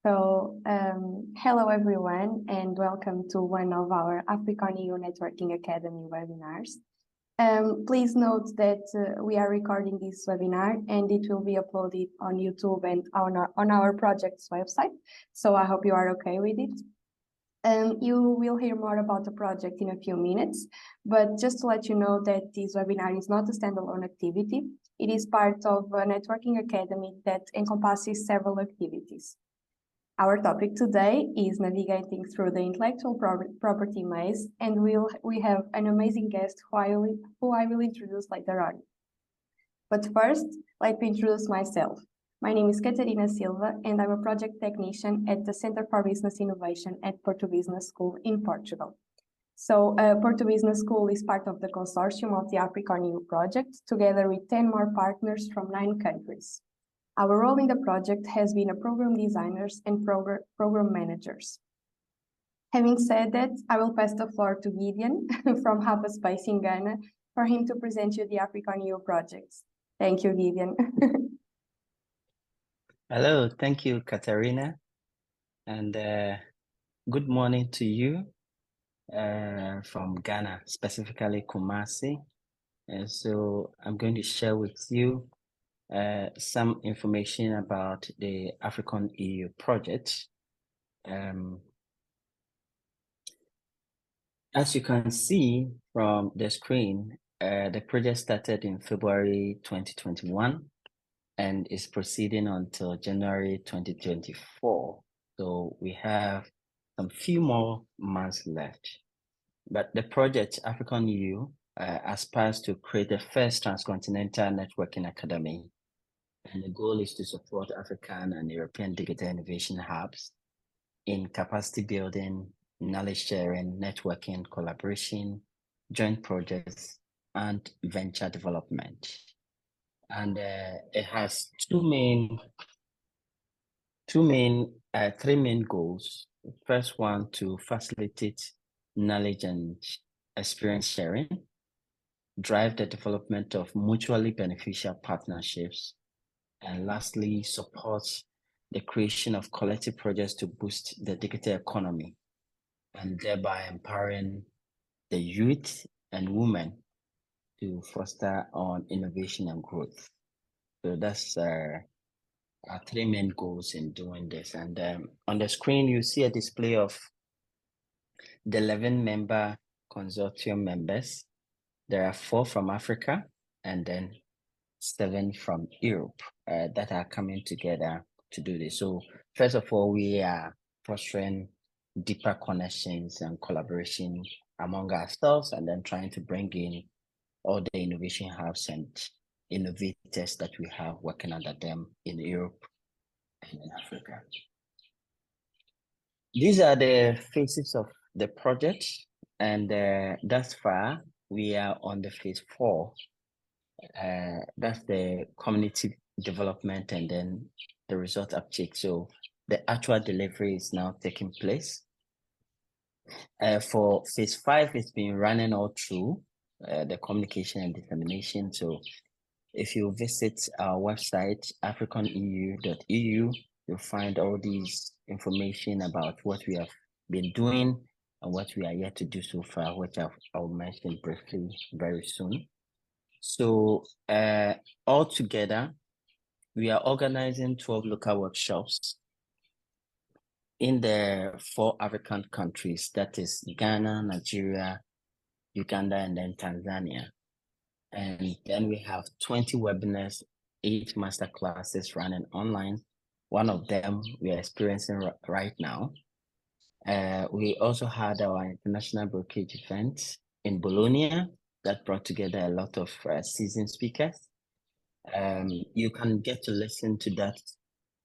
Hello everyone, and welcome to one of our AfriConEU Networking Academy webinars. Please note that we are recording this webinar and it will be uploaded on YouTube and on our project's website. So I hope you are okay with it. You will hear more about the project in a few minutes, but just to let you know that this webinar is not a standalone activity. It is part of a networking academy that encompasses several activities. Our topic today is navigating through the intellectual property maze, and we have an amazing guest who I will introduce later on. But first, let me introduce myself. My name is Catarina Silva, and I'm a project technician at the Center for Business Innovation at Porto Business School in Portugal. Porto Business School is part of the consortium of the AfriConEU project, together with 10 more partners from 9 countries. Our role in the project has been a program designers and program managers. Having said that, I will pass the floor to Gideon from Space in Ghana for him to present you the AfriConEU projects. Thank you, Gideon. Hello, thank you, Katarina, and good morning to you from Ghana, specifically Kumasi. And so I'm going to share with you some information about the AfriConEU project. As you can see from the screen, the project started in February 2021 and is proceeding until January 2024. So we have some few more months left. But the project AfriConEU aspires to create the first Trans-Continental Networking Academy. And the goal is to support African and European digital innovation hubs in capacity building, knowledge sharing, networking, collaboration, joint projects, and venture development. And it has three main goals. The first one, to facilitate knowledge and experience sharing, drive the development of mutually beneficial partnerships, and lastly, support the creation of collective projects to boost the digital economy and thereby empowering the youth and women to foster on innovation and growth. So that's our 3 main goals in doing this. And on the screen, you see a display of the 11 member consortium members. There are 4 from Africa and then 7 from Europe that are coming together to do this. So first of all, we are fostering deeper connections and collaboration among ourselves, and then trying to bring in all the innovation hubs and innovators that we have working under them in Europe and in Africa. These are the phases of the project, and thus far we are on the phase 4. That's the community development and then the result uptake. So the actual delivery is now taking place. For phase 5, it's been running all through the communication and dissemination. So if you visit our website, africoneu.eu, you'll find all these information about what we have been doing and what we are yet to do so far, which I'll mention briefly very soon. So altogether, we are organizing 12 local workshops in the 4 African countries, that is Ghana, Nigeria, Uganda, and then Tanzania. And then we have 20 webinars, 8 master classes running online. One of them we are experiencing right now. We also had our international brokerage event in Bologna that brought together a lot of seasoned speakers. You can get to listen to that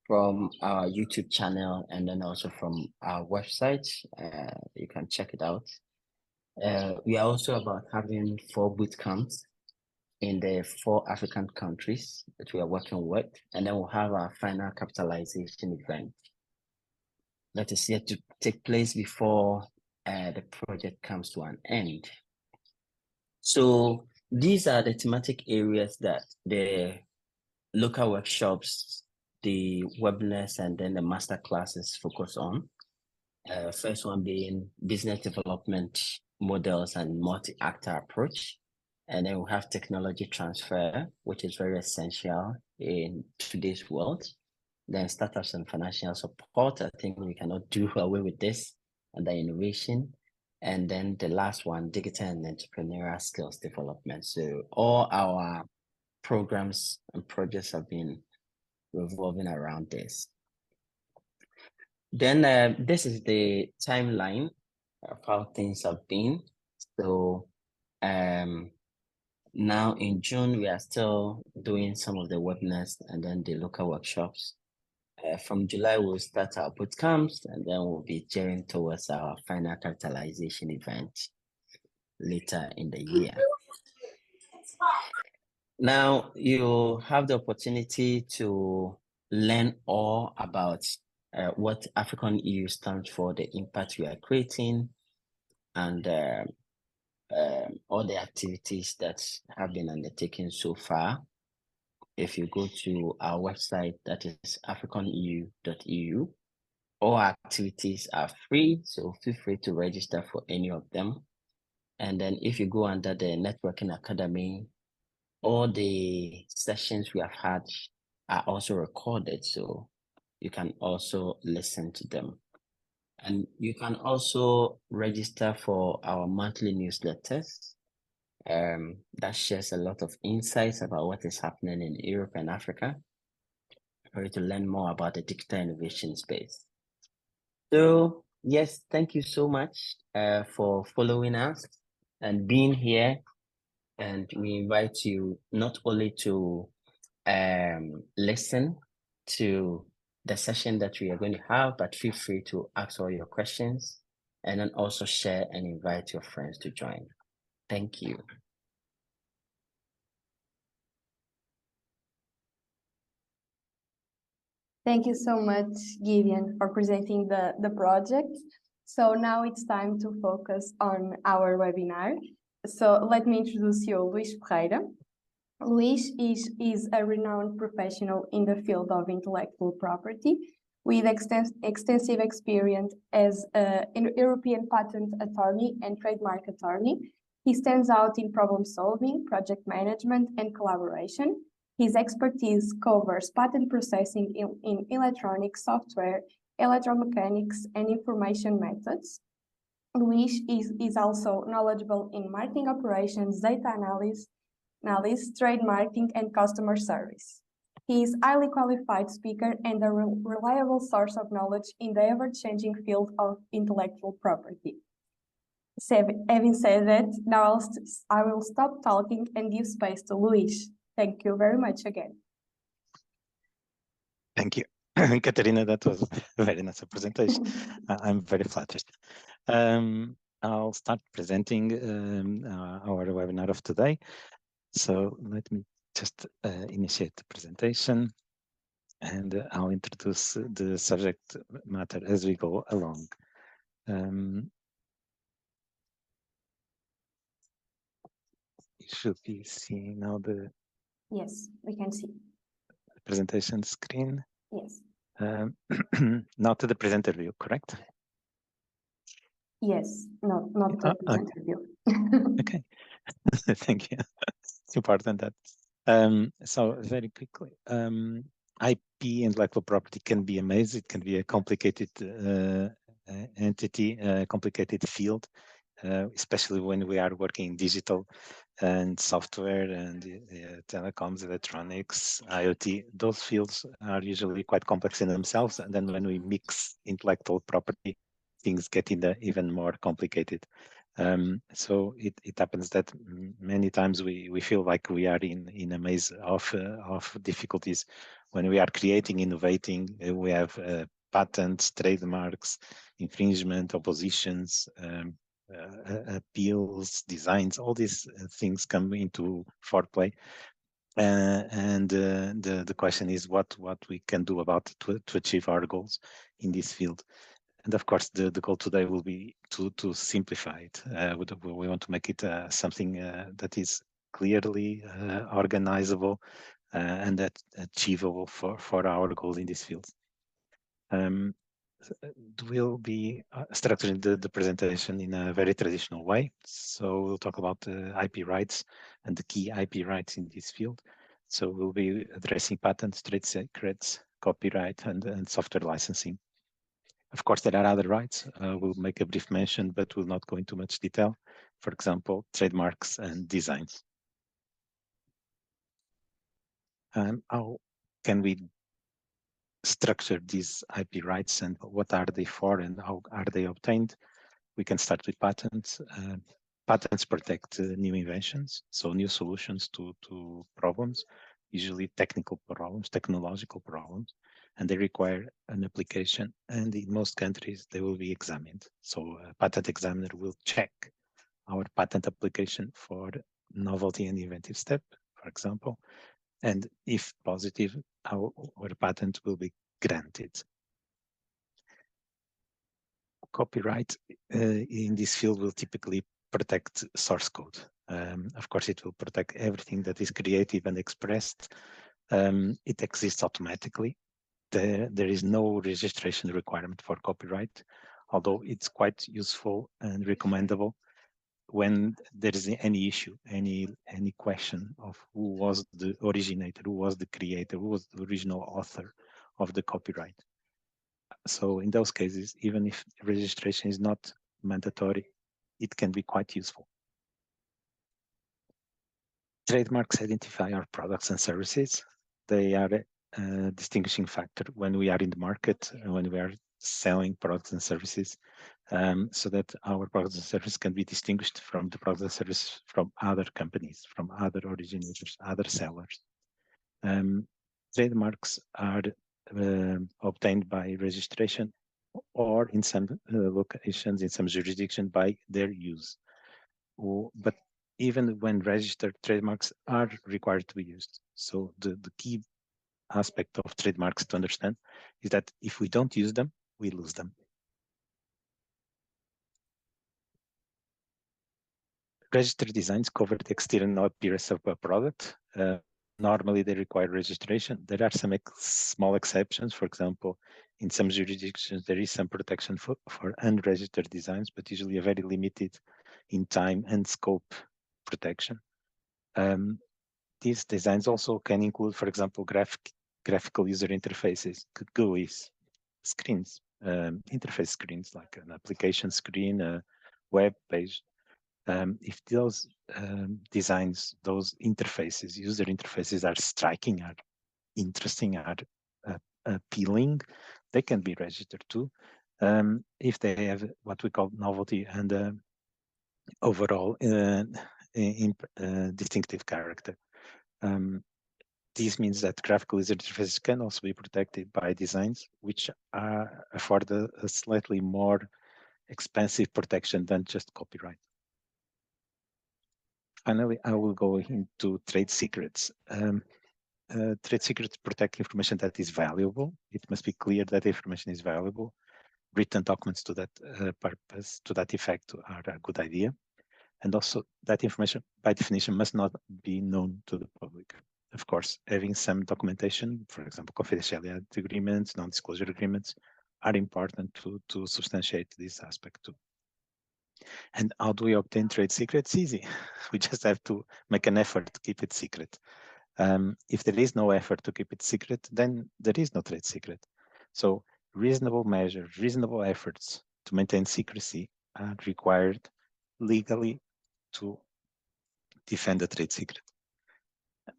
from our YouTube channel and then also from our website. You can check it out. We are also about having 4 boot camps in the 4 African countries that we are working with, and then we'll have our final capitalization event that is yet to take place before the project comes to an end. So these are the thematic areas that the local workshops the webinars and then the master classes focus on. First one being business development models and multi-actor approach. And then we have technology transfer, which is very essential in today's world. Then startups and financial support. I think we cannot do away with this, and the innovation. And then the last one, digital and entrepreneurial skills development. So all our programs and projects have been revolving around this. Then this is the timeline of how things have been. So now in June, we are still doing some of the webinars and then the local workshops. From July, we'll start our boot camps, and then we'll be gearing towards our final capitalization event later in the year. Now, you have the opportunity to learn all about what AfriConEU stands for, the impact we are creating, and all the activities that have been undertaken so far. If you go to our website, that is AfriConEU.eu, all our activities are free, so feel free to register for any of them. And then if you go under the Networking Academy, all the sessions we have had are also recorded, so you can also listen to them. And you can also register for our monthly newsletters that shares a lot of insights about what is happening in Europe and Africa for you to learn more about the digital innovation space. So yes, thank you so much for following us and being here. And we invite you not only to listen to the session that we are going to have, but feel free to ask all your questions and then also share and invite your friends to join. Thank you. Thank you so much, Gideon, for presenting the project. So now it's time to focus on our webinar. So let me introduce you, Luís Ferreira. Luís is a renowned professional in the field of intellectual property with extensive experience as an European patent attorney and trademark attorney. He stands out in problem solving, project management, and collaboration. His expertise covers patent processing in electronic software, electromechanics, and information methods. Luís is also knowledgeable in marketing operations, data analysis, trade marketing, and customer service. He is a highly qualified speaker and a reliable source of knowledge in the ever-changing field of intellectual property. Having said that, now I will stop talking and give space to Luís. Thank you very much again. Thank you, Catarina. That was a very nice presentation. I'm very flattered. I'll start presenting our webinar of today. So let me just initiate the presentation, and I'll introduce the subject matter as we go along. You should be seeing now the Yes, we can see presentation screen. Yes. Now to the presenter view, correct? Yes, not the presenter view. Okay, thank you. It's important that. So very quickly, IP, intellectual property, can be a maze. It can be a complicated entity, a complicated field, especially when we are working in digital and software and telecoms, electronics, IoT. Those fields are usually quite complex in themselves. And then when we mix intellectual property, things get even more complicated. So it happens that many times we feel like we are in a maze of difficulties. When we are creating, innovating, we have patents, trademarks, infringement, oppositions, appeals, designs, all these things come into foreplay. And the question is what we can do about it to achieve our goals in this field. And of course, the goal today will be to simplify it. We want to make it something that is clearly organizable, and that's achievable for our goals in this field. We'll be structuring the presentation in a very traditional way. So we'll talk about IP rights and the key IP rights in this field. So we'll be addressing patents, trade secrets, copyright, and software licensing. Of course, there are other rights. We'll make a brief mention, but we'll not go into much detail. For example, trademarks and designs. How can we structure these IP rights and what are they for and how are they obtained? We can start with patents. Patents protect new inventions, so new solutions to problems, usually technical problems, technological problems, and they require an application. And in most countries, they will be examined. So a patent examiner will check our patent application for novelty and inventive step, for example. And if positive, our patent will be granted. Copyright in this field will typically protect source code. Of course, it will protect everything that is creative and expressed. It exists automatically. There is no registration requirement for copyright, although it's quite useful and recommendable when there is any issue, any question of who was the originator, who was the creator, who was the original author of the copyright. So in those cases, even if registration is not mandatory, it can be quite useful. Trademarks identify our products and services. They are a distinguishing factor when we are in the market, when we are selling products and services, so that our products and services can be distinguished from the products and services from other companies, from other originators, other sellers. Trademarks are obtained by registration or in some locations, in some jurisdictions by their use. But even when registered, trademarks are required to be used. So the key aspect of trademarks to understand is that if we don't use them, we lose them. Registered designs cover the external appearance of a product. Normally, they require registration. There are some small exceptions. For example, in some jurisdictions, there is some protection for unregistered designs, but usually a very limited in time and scope protection. These designs also can include, for example, graphical user interfaces, GUIs, screens, interface screens like an application screen, a web page. If those designs, those interfaces, user interfaces are striking, are interesting, are appealing, they can be registered too. If they have what we call novelty and overall distinctive character. This means that graphical user interfaces can also be protected by designs which afford a slightly more expensive protection than just copyright. Finally, I will go into trade secrets. Trade secrets protect information that is valuable. It must be clear that information is valuable. Written documents to that purpose, to that effect, are a good idea. And also that information, by definition, must not be known to the public. Of course, having some documentation, for example, confidentiality agreements, non-disclosure agreements, are important to substantiate this aspect too. And how do we obtain trade secrets? Easy. We just have to make an effort to keep it secret. If there is no effort to keep it secret, then there is no trade secret. So reasonable measures, reasonable efforts to maintain secrecy are required legally to defend the trade secret.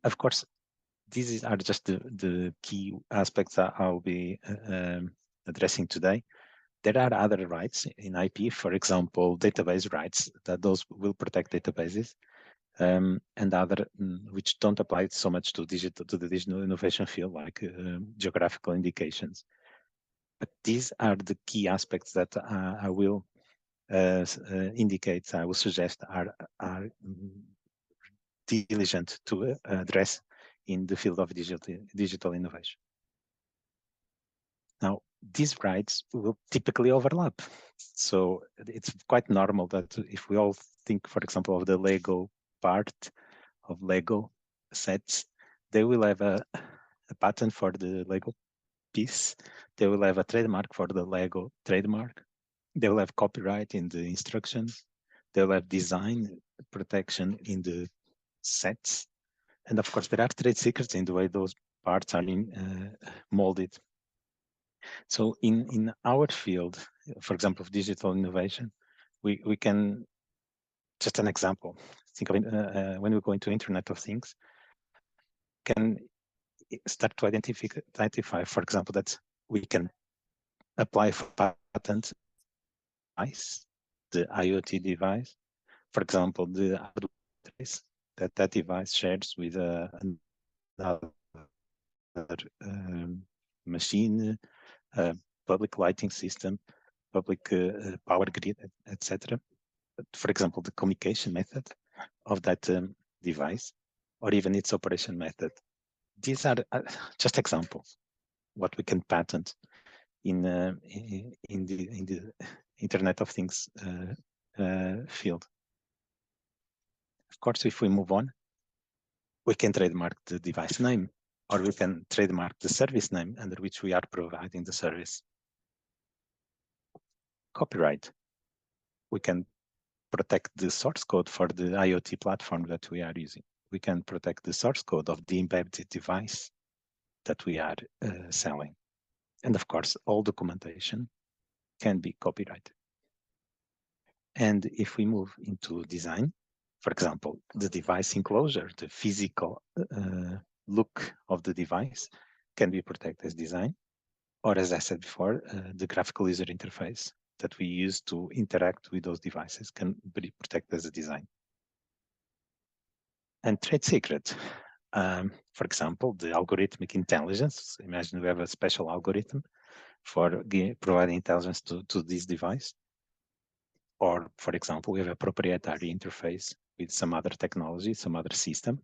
Of course, these are just the key aspects that I'll be addressing today. There are other rights in IP, for example, database rights, that those will protect databases, and other which don't apply so much to the digital innovation field, like geographical indications. But these are the key aspects that I will indicate, I will suggest are diligent to address in the field of digital innovation. Now, these rights will typically overlap. So it's quite normal that if we all think, for example, of the Lego part of Lego sets, they will have a patent for the Lego piece. They will have a trademark for the Lego trademark. They will have copyright in the instructions. They will have design protection in the sets. And of course, there are trade secrets in the way those parts are molded. So in our field, for example, of digital innovation, we can, just an example, think of it, when we go into Internet of Things, can start to identify, for example, that we can apply for patent device, the IoT device, for example, the device that device shares with another machine, public lighting system, public power grid, etc. For example, the communication method of that device, or even its operation method. These are just examples what we can patent in the Internet of Things field. Of course, if we move on, we can trademark the device name, or we can trademark the service name under which we are providing the service. Copyright. We can protect the source code for the IoT platform that we are using. We can protect the source code of the embedded device that we are selling. And of course, all documentation can be copyrighted. And if we move into design, for example, the device enclosure, the physical look of the device can be protected as design, or as I said before, the graphical user interface that we use to interact with those devices can be protected as a design. And trade secret, for example, the algorithmic intelligence. Imagine we have a special algorithm for providing intelligence to this device. Or, for example, we have a proprietary interface with some other technology, some other system.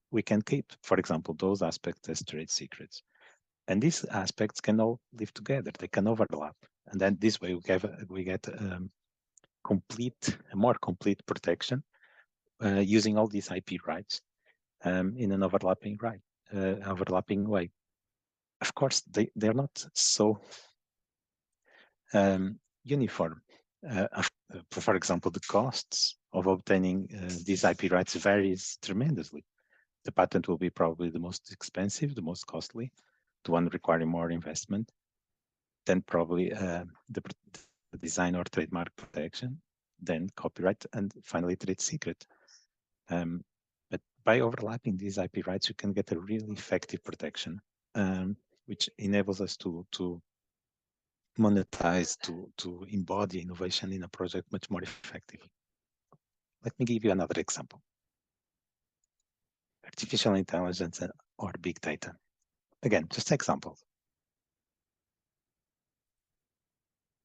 We can keep, for example, those aspects as trade secrets. And these aspects can all live together. They can overlap. And then this way we get a more complete protection using all these IP rights in an overlapping way. Of course, they're not so uniform. For example, the costs of obtaining these IP rights varies tremendously. The patent will be probably the most expensive, the most costly, the one requiring more investment, then probably the design or trademark protection, then copyright, and finally trade secret. But by overlapping these IP rights, you can get a really effective protection, which enables us to monetize, to embody innovation in a project much more effectively. Let me give you another example. Artificial intelligence or big data. Again, just examples.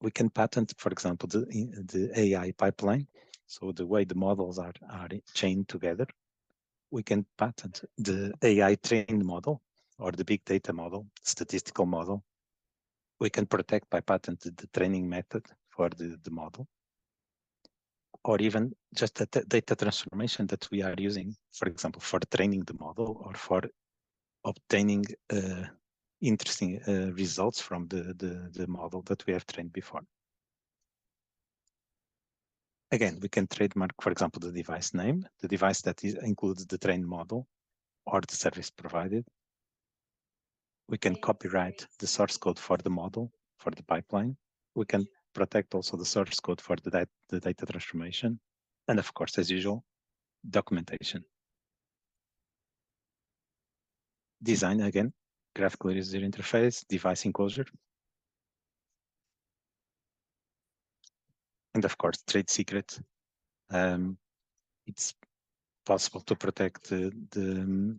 We can patent, for example, the AI pipeline. So the way the models are chained together. We can patent the AI trained model or the big data model, statistical model. We can protect by patent the training method for the model, or even just the data transformation that we are using, for example, for training the model or for obtaining interesting results from the model that we have trained before. Again, we can trademark, for example, the device name, the device that includes the trained model or the service provided. We can copyright the source code for the model, for the pipeline. We can protect also the source code for the data transformation. And of course, as usual, documentation. Design, again, graphical user interface, device enclosure. And of course, trade secret. It's possible to protect the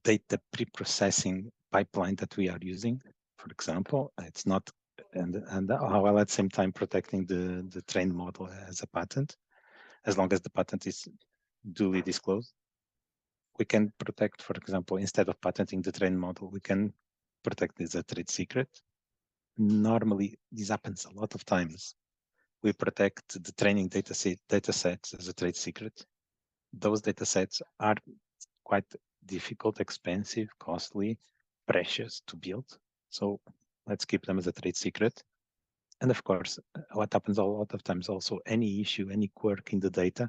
data pre-processing pipeline that we are using. For example, it's not, and while at the same time protecting the trained model as a patent, as long as the patent is duly disclosed. We can protect, for example, instead of patenting the trained model, we can protect this as a trade secret. Normally, this happens a lot of times. We protect the training data sets as a trade secret. Those data sets are quite difficult, expensive, costly, precious to build. So let's keep them as a trade secret. And of course, what happens a lot of times also, any issue, any quirk in the data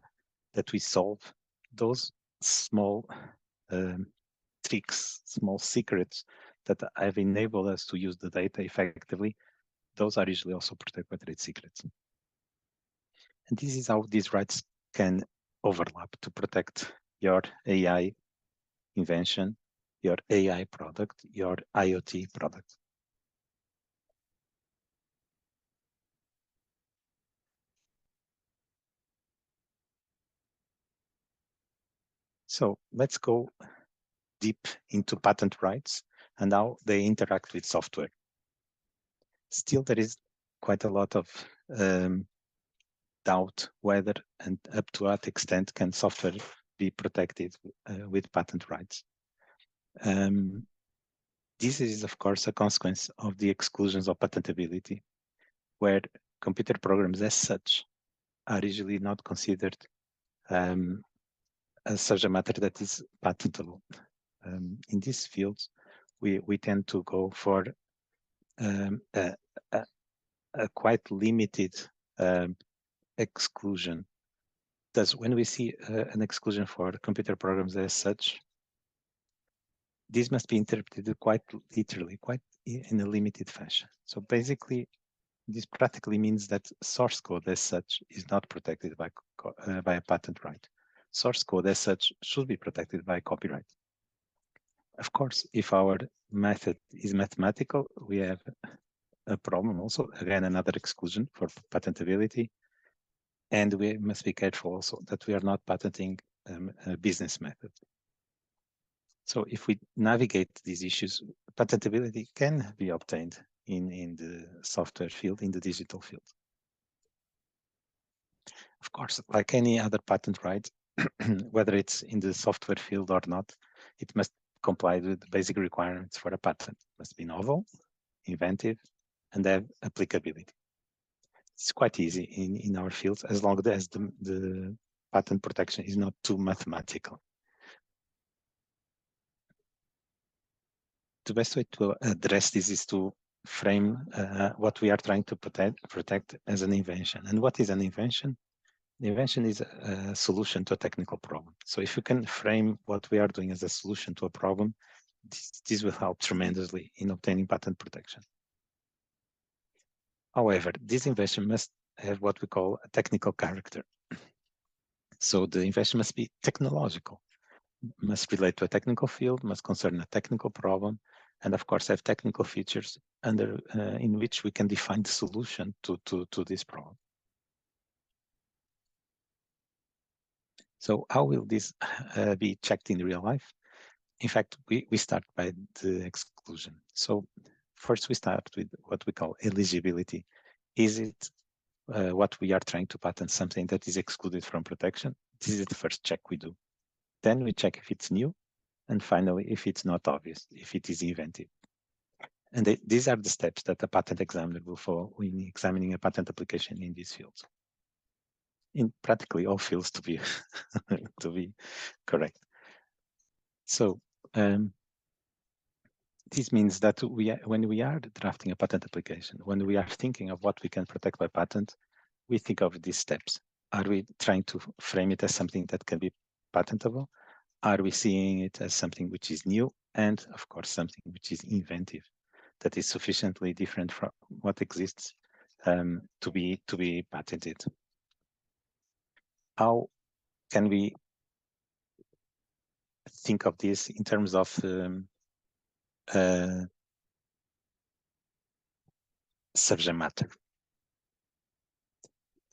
that we solve, those small tricks, small secrets that have enabled us to use the data effectively, those are usually also protected by trade secrets. And this is how these rights can overlap to protect your AI invention, your AI product, your IoT product. So let's go deep into patent rights and how they interact with software. Still, there is quite a lot of doubt whether and up to what extent can software be protected with patent rights. This is, of course, a consequence of the exclusions of patentability, where computer programs as such are usually not considered as such a matter that is patentable. In these fields, we tend to go for a quite limited exclusion. Thus, when we see an exclusion for computer programs as such, this must be interpreted quite literally, quite in a limited fashion. So basically, this practically means that source code as such is not protected by a patent right. Source code as such should be protected by copyright. Of course, if our method is mathematical, we have a problem also, again, another exclusion for patentability. And we must be careful also that we are not patenting a business method. So if we navigate these issues, patentability can be obtained in the software field, in the digital field. Of course, like any other patent right, whether it's in the software field or not, it must comply with the basic requirements for a patent. It must be novel, inventive, and have applicability. It's quite easy in our fields as long as the patent protection is not too mathematical. The best way to address this is to frame what we are trying to protect as an invention. And what is an invention? The invention is a solution to a technical problem. So if you can frame what we are doing as a solution to a problem, this will help tremendously in obtaining patent protection. However, this invention must have what we call a technical character. So the invention must be technological, must relate to a technical field, must concern a technical problem, and of course have technical features in which we can define the solution to this problem. So how will this be checked in real life? In fact, we start by the exclusion. So first we start with what we call eligibility. Is it what we are trying to patent something that is excluded from protection? This is the first check we do. Then we check if it's new, and finally, if it's not obvious, if it is inventive. And these are the steps that a patent examiner will follow when examining a patent application in these fields. In practically all fields to be correct. So this means that when we are drafting a patent application, when we are thinking of what we can protect by patent, we think of these steps. Are we trying to frame it as something that can be patentable? Are we seeing it as something which is new? And of course, something which is inventive, that is sufficiently different from what exists to be patented. How can we think of this in terms of subject matter?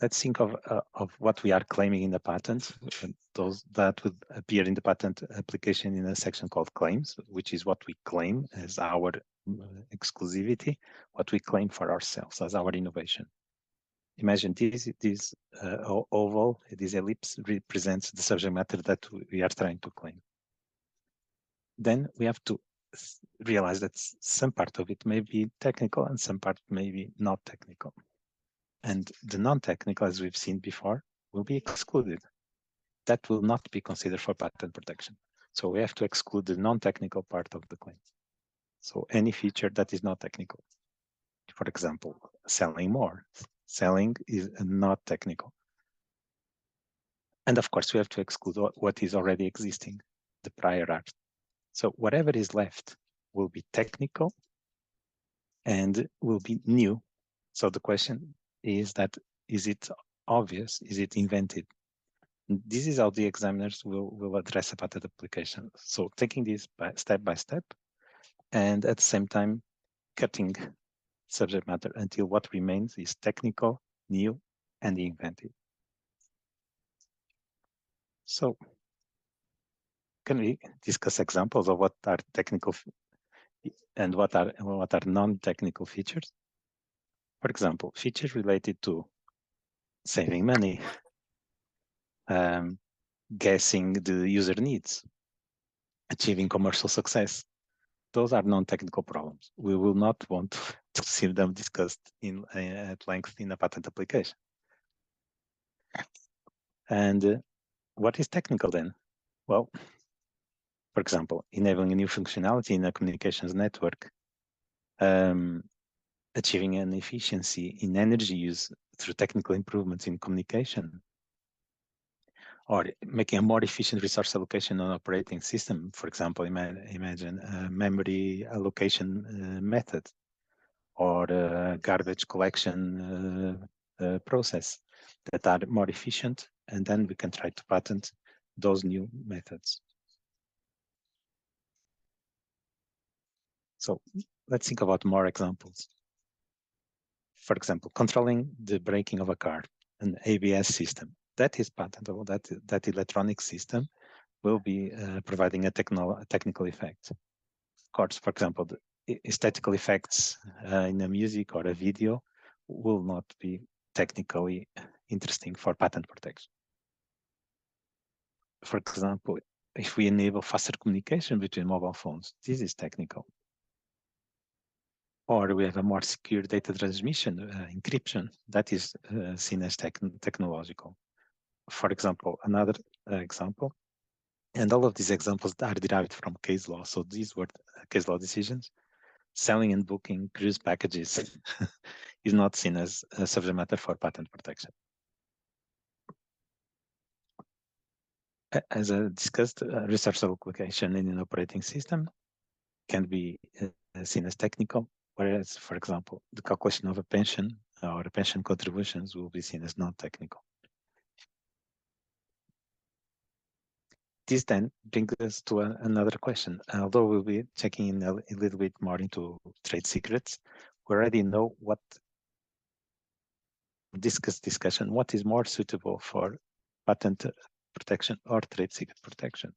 Let's think of what we are claiming in the patent. Those that would appear in the patent application in a section called claims, which is what we claim as our exclusivity, what we claim for ourselves as our innovation. Imagine this oval, this ellipse represents the subject matter that we are trying to claim. Then we have to realize that some part of it may be technical and some part may be not technical. And the non-technical, as we've seen before, will be excluded. That will not be considered for patent protection. So we have to exclude the non-technical part of the claim. So any feature that is not technical. For example, selling more. Selling is not technical. And of course, we have to exclude what is already existing, the prior art. So whatever is left will be technical and will be new. So the question is that, is it obvious? Is it invented? This is how the examiners will address a patent application. So taking this step by step, and at the same time, cutting subject matter until what remains is technical, new, and invented. So can we discuss examples of what are technical and what are non-technical features? For example, features related to saving money, guessing the user needs, achieving commercial success. Those are non-technical problems. We will not want to see them discussed at length in a patent application. And what is technical then? Well, for example, enabling a new functionality in a communications network, achieving an efficiency in energy use through technical improvements in communication, or making a more efficient resource allocation on operating system. For example, imagine a memory allocation method, or a garbage collection process that are more efficient, and then we can try to patent those new methods. So let's think about more examples. For example, controlling the braking of a car, an ABS system. That is patentable. That electronic system will be providing a technical effect. Of course, for example, the aesthetical effects in a music or a video will not be technically interesting for patent protection. For example, if we enable faster communication between mobile phones, this is technical. Or we have a more secure data transmission, encryption, that is seen as technological. For example, another example, and all of these examples are derived from case law. So these were case law decisions. Selling and booking cruise packages is not seen as a subject matter for patent protection. As I discussed, resource allocation in an operating system can be seen as technical, whereas, for example, the calculation of a pension or pension contributions will be seen as non-technical. This then brings us to another question. Although we'll be checking in a little bit more into trade secrets, we already know what discussion, what is more suitable for patent protection or trade secret protection.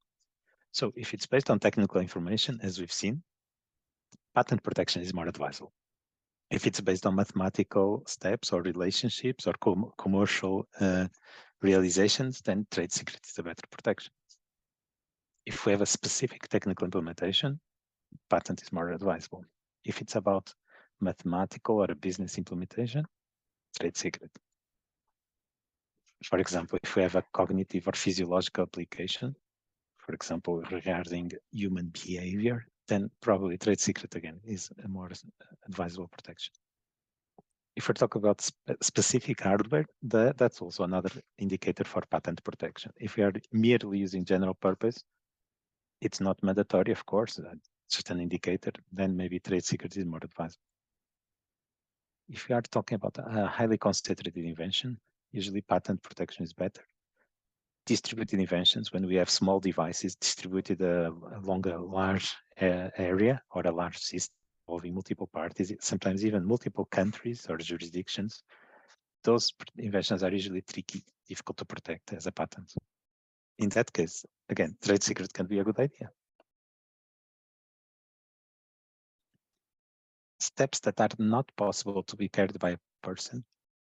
So if it's based on technical information, as we've seen, patent protection is more advisable. If it's based on mathematical steps or relationships or commercial realizations, then trade secret is a better protection. If we have a specific technical implementation, patent is more advisable. If it's about mathematical or a business implementation, trade secret. For example, if we have a cognitive or physiological application, for example, regarding human behavior, then probably trade secret again is a more advisable protection. If we talk about specific hardware, that's also another indicator for patent protection. If we are merely using general purpose, it's not mandatory, of course, just an indicator, then maybe trade secret is more advisable. If we are talking about a highly concentrated invention, usually patent protection is better. Distributed inventions, when we have small devices distributed along a large area or a large system involving multiple parties, sometimes even multiple countries or jurisdictions, those inventions are usually tricky, difficult to protect as a patent. In that case, again, trade secret can be a good idea. Steps that are not possible to be carried by a person,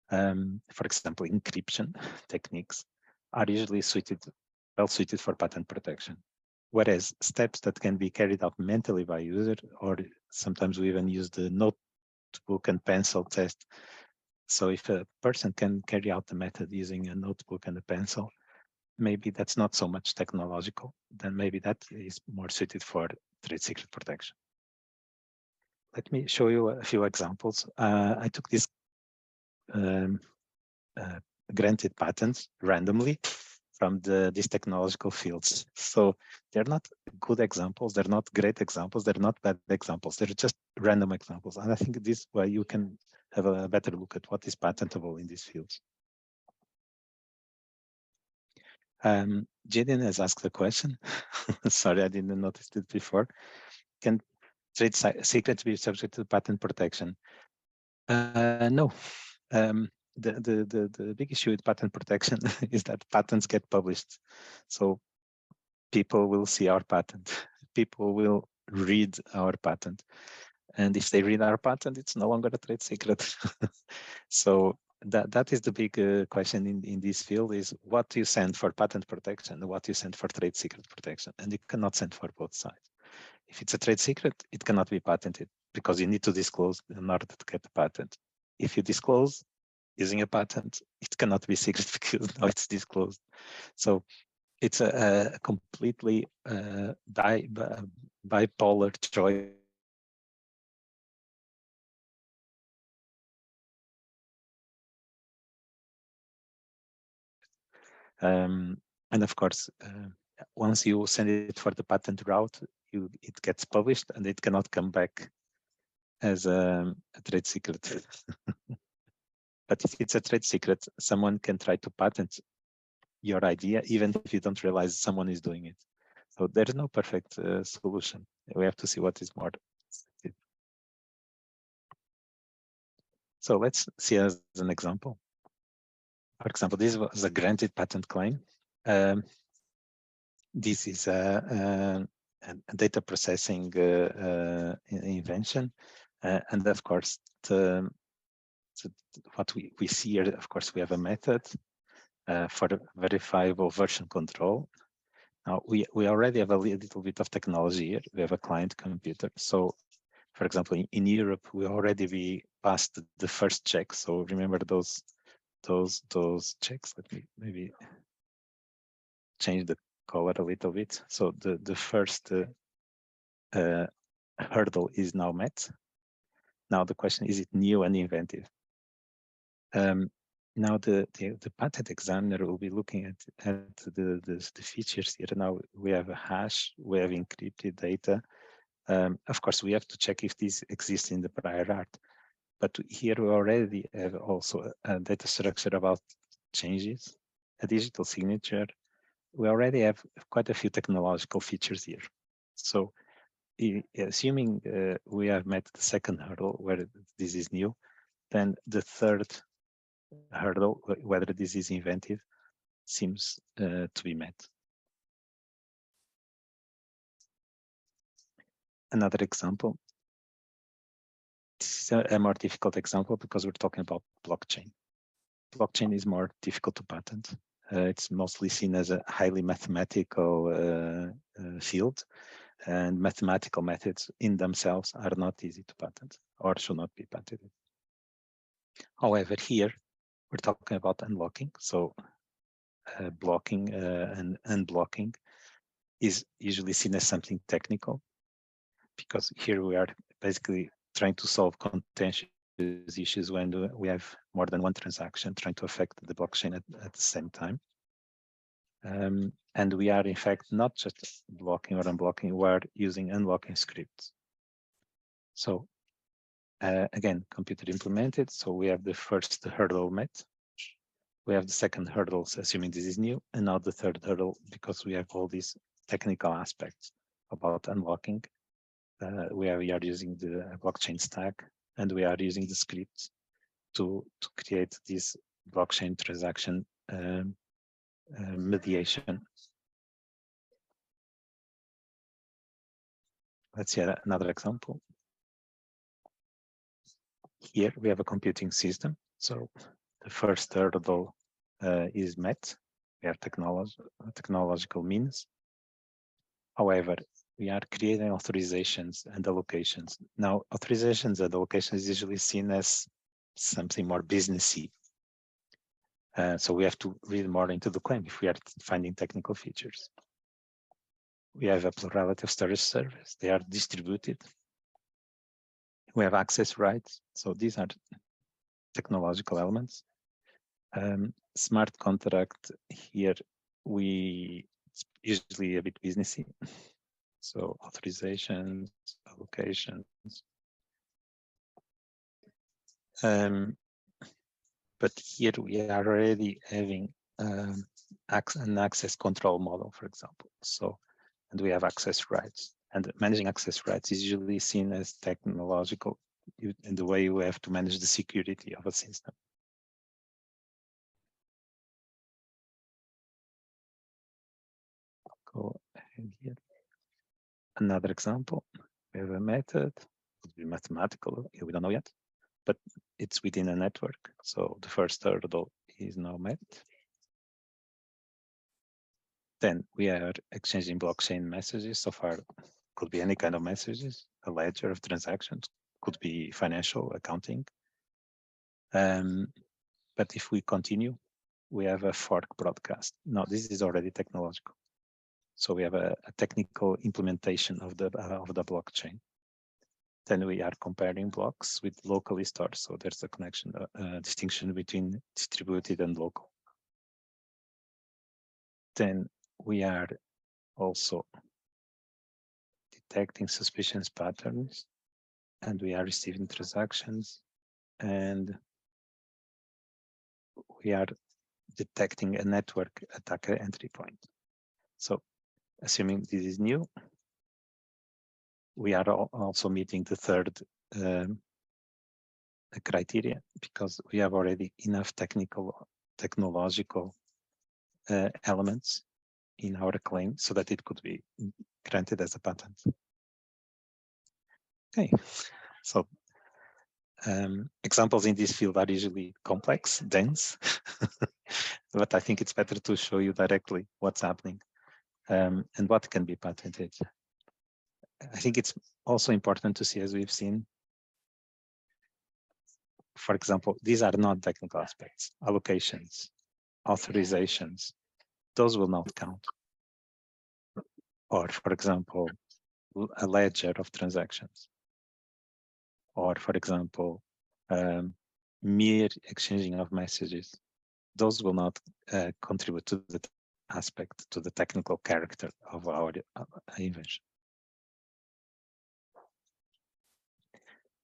for example, encryption techniques, are usually well suited for patent protection. Whereas steps that can be carried out mentally by a user, or sometimes we even use the notebook and pencil test. So if a person can carry out the method using a notebook and a pencil, maybe that's not so much technological, then maybe that is more suited for trade secret protection. Let me show you a few examples. I took this granted patents randomly from these technological fields. So they're not good examples, they're not great examples, they're not bad examples, they're just random examples. And I think this way you can have a better look at what is patentable in these fields. Jaden has asked a question. Sorry, I didn't notice it before. Can trade secrets be subject to patent protection? No. The big issue with patent protection is that patents get published. So people will see our patent. People will read our patent. And if they read our patent, it's no longer a trade secret. So that is the big question in this field is what you send for patent protection and what you send for trade secret protection. And you cannot send for both sides. If it's a trade secret, it cannot be patented because you need to disclose in order to get the patent. If you disclose using a patent, it cannot be secret because now it's disclosed. So it's a completely bipolar choice. And of course, once you send it for the patent route, it gets published and it cannot come back as a trade secret. But if it's a trade secret, someone can try to patent your idea, even if you don't realize someone is doing it. So there is no perfect solution. We have to see what is more effective. So let's see as an example. For example, this was a granted patent claim. This is a data processing invention. And of course, what we see here, of course, we have a method for verifiable version control. Now, we already have a little bit of technology here. We have a client computer. So, for example, in Europe, we passed the first check. So remember those checks. Let me maybe change the color a little bit. So the first hurdle is now met. Now the question, is it new and inventive? Now the patent examiner will be looking at the features here. Now we have a hash, we have encrypted data. Of course, we have to check if this exists in the prior art. But here we already have also a data structure about changes, a digital signature. We already have quite a few technological features here. So assuming we have met the second hurdle where this is new, then the third hurdle, whether this is inventive, seems to be met. Another example. This is a more difficult example because we're talking about blockchain. Blockchain is more difficult to patent. It's mostly seen as a highly mathematical field, and mathematical methods in themselves are not easy to patent or should not be patented. However, here we're talking about unlocking. So blocking and unblocking is usually seen as something technical, because here we are basically trying to solve contentious issues when we have more than one transaction trying to affect the blockchain at the same time. And we are in fact not just blocking or unblocking, we're using unlocking scripts. So again, computer implemented. So we have the first hurdle met. We have the second hurdle, assuming this is new, and now the third hurdle, because we have all these technical aspects about unlocking. We are using the blockchain stack, and we are using the scripts to create this blockchain transaction mediation. Let's see another example. Here we have a computing system. So the first hurdle is met. We have technological means. However, we are creating authorizations and allocations. Now, authorizations and allocations is usually seen as something more businessy. So we have to read more into the claim if we are finding technical features. We have a plurality of storage servers. They are distributed. We have access rights. So these are technological elements. Smart contract here, it's usually a bit businessy. So authorizations, allocations. But here we are already having an access control model, for example. So, and we have access rights. And managing access rights is usually seen as technological in the way we have to manage the security of a system. Go ahead here. Another example, we have a method, could be mathematical, we don't know yet, but it's within a network. So the first hurdle is now met. Then we are exchanging blockchain messages. So far, could be any kind of messages, a ledger of transactions, could be financial, accounting. But if we continue, we have a fork broadcast. Now, this is already technological. So we have a technical implementation of the blockchain. Then we are comparing blocks with locally stored. So there's a connection, distinction between distributed and local. Then we are also detecting suspicious patterns, and we are receiving transactions, and we are detecting a network attacker entry point. So assuming this is new, we are also meeting the third criteria, because we have already enough technological elements in our claim so that it could be granted as a patent. Okay, so examples in this field are usually complex, dense, but I think it's better to show you directly what's happening and what can be patented. I think it's also important to see, as we've seen, for example, these are non-technical aspects, allocations, authorizations, those will not count. Or, for example, a ledger of transactions. Or, for example, mere exchanging of messages. Those will not contribute to the aspect, to the technical character of our invention.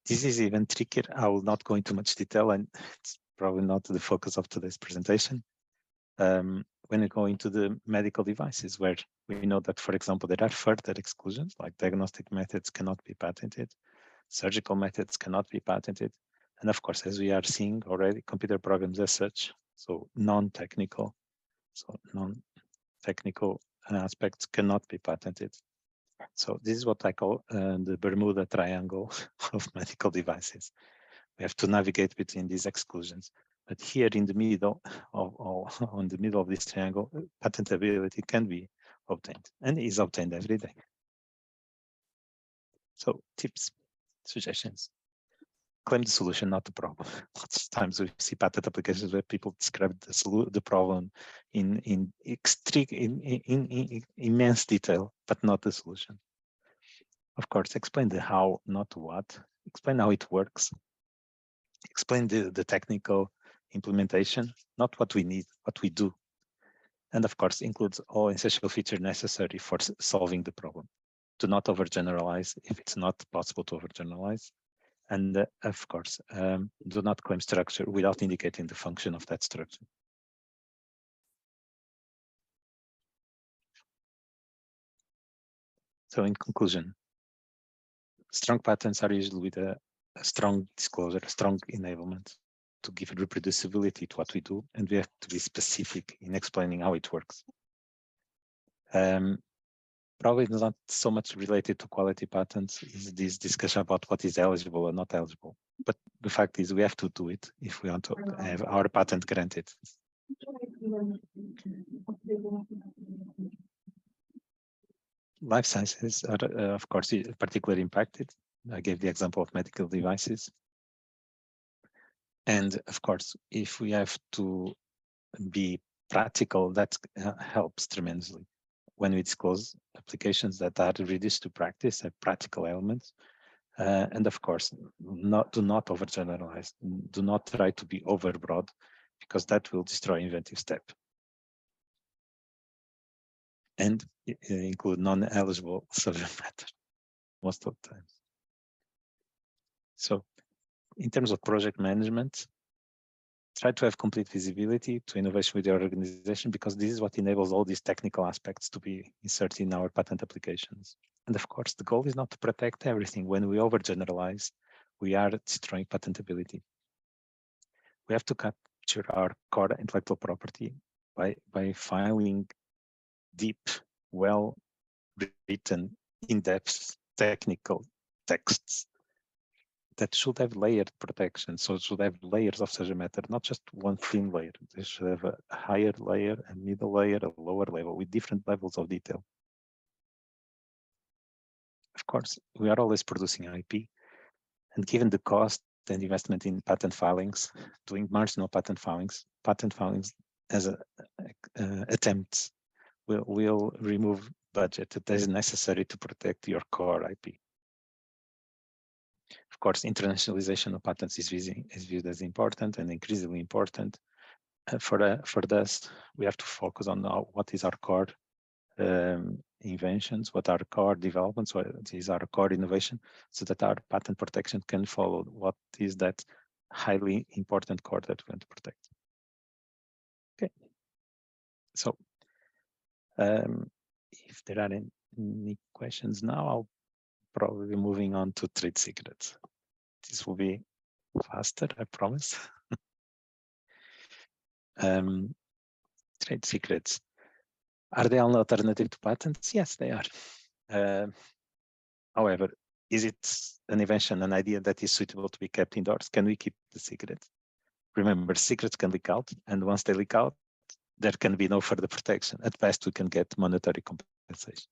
This is even trickier. I will not go into much detail, and it's probably not the focus of today's presentation. When we go into the medical devices, where we know that, for example, there are further exclusions, like diagnostic methods cannot be patented, surgical methods cannot be patented, and of course, as we are seeing already, computer programs as such, so non-technical aspects cannot be patented. So this is what I call the Bermuda Triangle of medical devices. We have to navigate between these exclusions. But here in the middle, on the middle of this triangle, patentability can be obtained and is obtained every day. So tips, suggestions. Claim the solution, not the problem. Lots of times we see patent applications where people describe the problem in immense detail, but not the solution. Of course, explain the how, not what. Explain how it works. Explain the technical implementation, not what we need, what we do. And of course, includes all essential features necessary for solving the problem. Do not overgeneralize if it's not possible to overgeneralize. And of course, do not claim structure without indicating the function of that structure. So in conclusion, strong patents are usually with a strong disclosure, a strong enablement to give reproducibility to what we do, and we have to be specific in explaining how it works. Probably not so much related to quality patents is this discussion about what is eligible or not eligible. But the fact is we have to do it if we want to have our patent granted. Life sciences are, of course, particularly impacted. I gave the example of medical devices. And of course, if we have to be practical, that helps tremendously. When we disclose applications that are reduced to practice, have practical elements, and of course, do not overgeneralize. Do not try to be overbroad, because that will destroy inventive step. And include non-eligible subject matter most of the time. So, in terms of project management, try to have complete visibility to innovation with your organization, because this is what enables all these technical aspects to be inserted in our patent applications. And of course, the goal is not to protect everything. When we overgeneralize, we are destroying patentability. We have to capture our core intellectual property by filing deep, well-written, in-depth technical texts that should have layered protection. So it should have layers of subject matter, not just one thin layer. They should have a higher layer, a middle layer, a lower level with different levels of detail. Of course, we are always producing IP, and given the cost and investment in patent filings, doing marginal patent filings as attempts will remove budget that is necessary to protect your core IP. Of course, internationalization of patents is viewed as important and increasingly important. For this, we have to focus on what is our core inventions, what are core developments, what is our core innovation, so that our patent protection can follow what is that highly important core that we want to protect. Okay. So, if there are any questions now, I'll probably be moving on to trade secrets. This will be faster, I promise. Trade secrets. Are they an alternative to patents? Yes, they are. However, is it an invention, an idea that is suitable to be kept indoors? Can we keep the secret? Remember, secrets can leak out, and once they leak out, there can be no further protection. At best, we can get monetary compensation.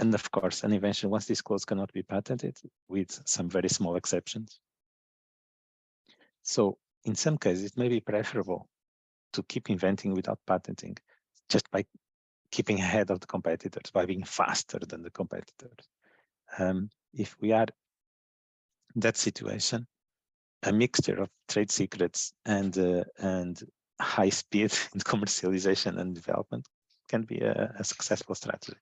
And of course, an invention once disclosed cannot be patented, with some very small exceptions. So in some cases, it may be preferable to keep inventing without patenting, just by keeping ahead of the competitors, by being faster than the competitors. If we are in that situation, a mixture of trade secrets and high speed in commercialization and development can be a successful strategy.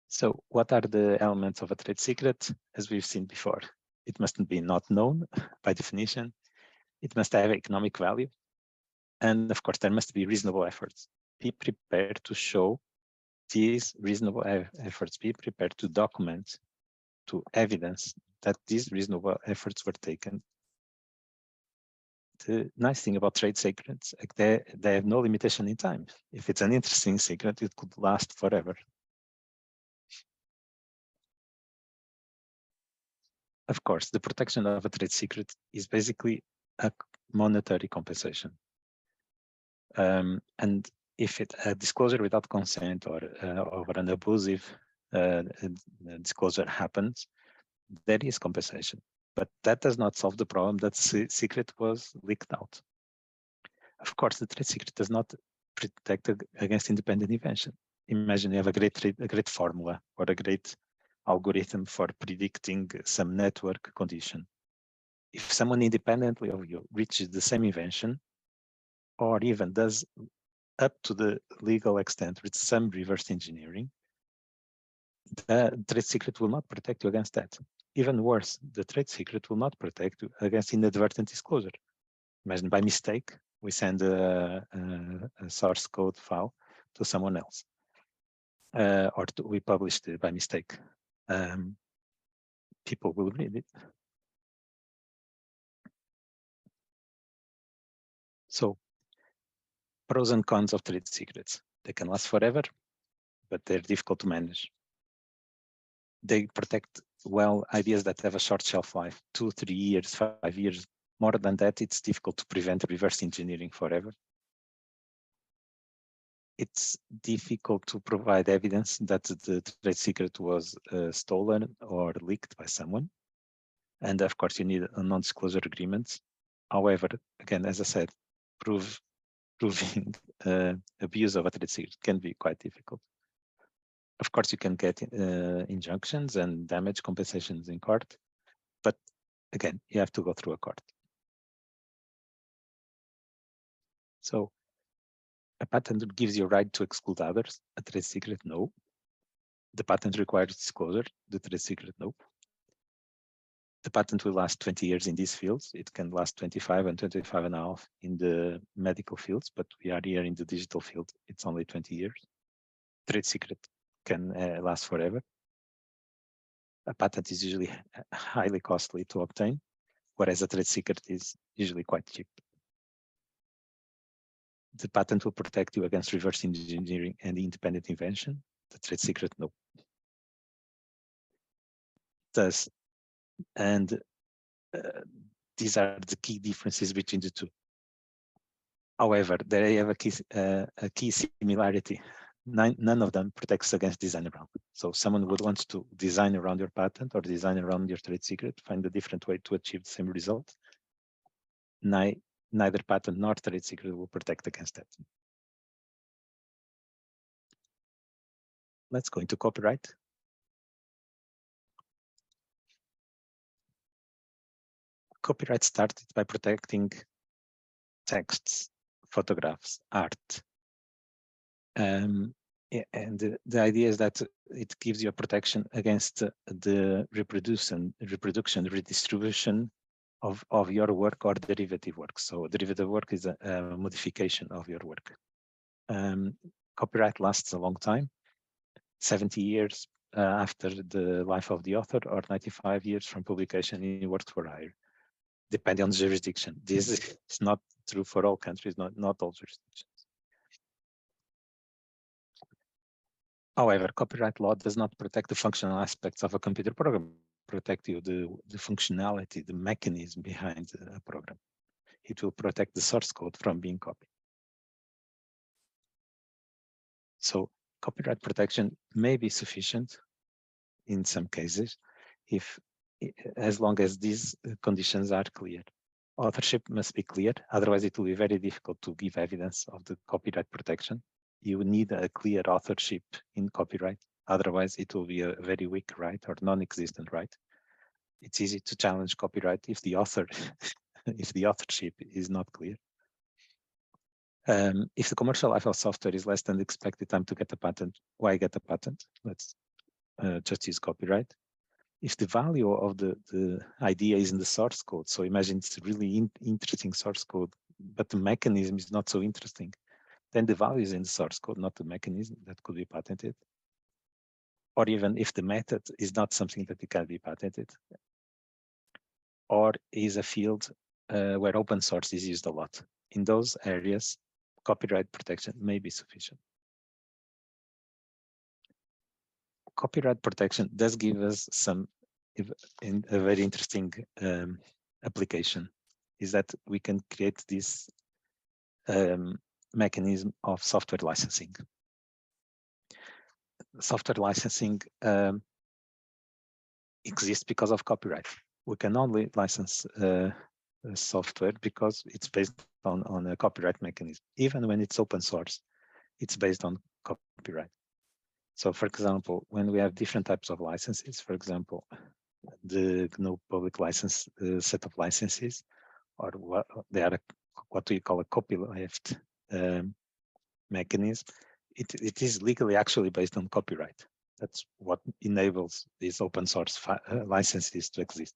So what are the elements of a trade secret? As we've seen before, it mustn't be not known by definition. It must have economic value. And of course, there must be reasonable efforts. Be prepared to show these reasonable efforts. Be prepared to document, to evidence that these reasonable efforts were taken. The nice thing about trade secrets, they have no limitation in time. If it's an interesting secret, it could last forever. Of course, the protection of a trade secret is basically a monetary compensation. And if a disclosure without consent or an abusive disclosure happens, there is compensation. But that does not solve the problem that the secret was leaked out. Of course, the trade secret does not protect against independent invention. Imagine you have a great formula or a great algorithm for predicting some network condition. If someone independently of you reaches the same invention, or even does up to the legal extent with some reverse engineering, the trade secret will not protect you against that. Even worse, the trade secret will not protect you against inadvertent disclosure. Imagine by mistake, we send a source code file to someone else, or we published it by mistake. People will read it. So, pros and cons of trade secrets. They can last forever, but they're difficult to manage. They protect well ideas that have a short shelf life, 2, 3 years, 5 years. More than that, it's difficult to prevent reverse engineering forever. It's difficult to provide evidence that the trade secret was stolen or leaked by someone. And of course, you need a non-disclosure agreement. However, again, as I said, proving abuse of a trade secret can be quite difficult. Of course, you can get injunctions and damage compensations in court, but again, you have to go through a court. So a patent gives you a right to exclude others. A trade secret, no. The patent requires disclosure. The trade secret, no. The patent will last 20 years in these fields. It can last 25 and 25 and a half in the medical fields, but we are here in the digital field. It's only 20 years. Trade secret can last forever. A patent is usually highly costly to obtain, whereas a trade secret is usually quite cheap. The patent will protect you against reverse engineering and independent invention. The trade secret, no. Thus, and these are the key differences between the two. However, they have a key similarity. None of them protects against design around. So someone would want to design around your patent or design around your trade secret, find a different way to achieve the same result. Neither patent nor trade secret will protect against that. Let's go into copyright. Copyright started by protecting texts, photographs, art. And the idea is that it gives you a protection against the reproduction, redistribution of your work or derivative work. So derivative work is a modification of your work. Copyright lasts a long time, 70 years after the life of the author, or 95 years from publication in works for hire, depending on the jurisdiction. This is not true for all countries, not all jurisdictions. However, copyright law does not protect the functional aspects of a computer program, protect you the functionality, the mechanism behind a program. It will protect the source code from being copied. So copyright protection may be sufficient in some cases, as long as these conditions are clear. Authorship must be clear, otherwise it will be very difficult to give evidence of the copyright protection. You need a clear authorship in copyright, otherwise it will be a very weak right or non-existent right. It's easy to challenge copyright if the author, if the authorship is not clear. If the commercial life of software is less than the expected time to get a patent, why get a patent? Let's just use copyright. If the value of the idea is in the source code, so imagine it's really interesting source code, but the mechanism is not so interesting, then the value is in the source code, not the mechanism that could be patented. Or even if the method is not something that it can be patented, or is a field where open source is used a lot. In those areas, copyright protection may be sufficient. Copyright protection does give us a very interesting application, is that we can create this mechanism of software licensing. Software licensing exists because of copyright. We can only license software because it's based on a copyright mechanism. Even when it's open source, it's based on copyright. So for example, when we have different types of licenses, for example, the GNU public license set of licenses, or what we call a copyleft mechanism, it is legally actually based on copyright. That's what enables these open source licenses to exist.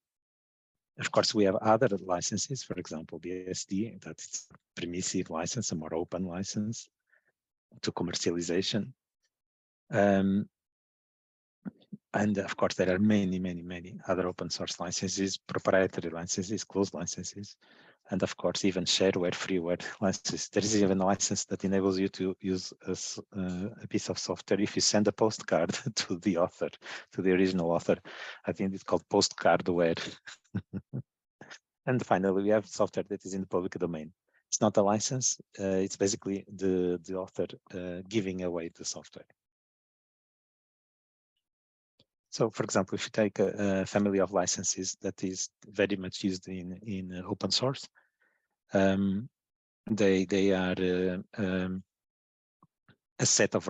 Of course, we have other licenses, for example, BSD, that is a permissive license, a more open license to commercialization. And of course, there are many other open source licenses, proprietary licenses, closed licenses, and of course, even shareware, freeware licenses. There is even a license that enables you to use a piece of software if you send a postcard to the author, to the original author. I think it's called postcardware. And finally, we have software that is in the public domain. It's not a license. It's basically the author giving away the software. So, for example, if you take a family of licenses that is very much used in open source, They are a set of